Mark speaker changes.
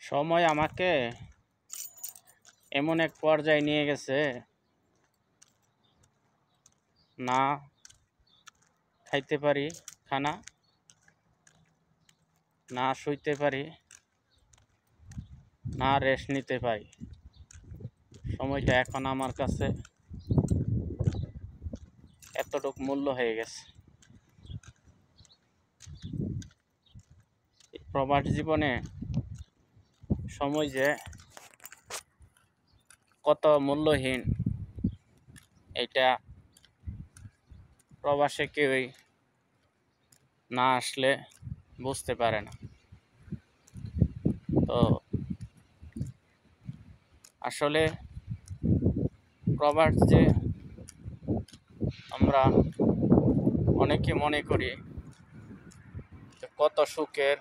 Speaker 1: সময় আমাকে এমন এক পর্যায়ে নিয়ে গেছে, না খাইতে পারি খানা, না শুইতে পারি, না রেস্ট নিতে পারি। সময়টা এখন আমার কাছে এতটুক মূল্য হয়ে গেছে। প্রবাস জীবনে সময় যে কত মূল্যহীন, এটা প্রবাসে কেউই না আসলে বুঝতে পারে না। তো আসলে প্রবাস যে আমরা অনেকে মনে করি যে কত সুখের,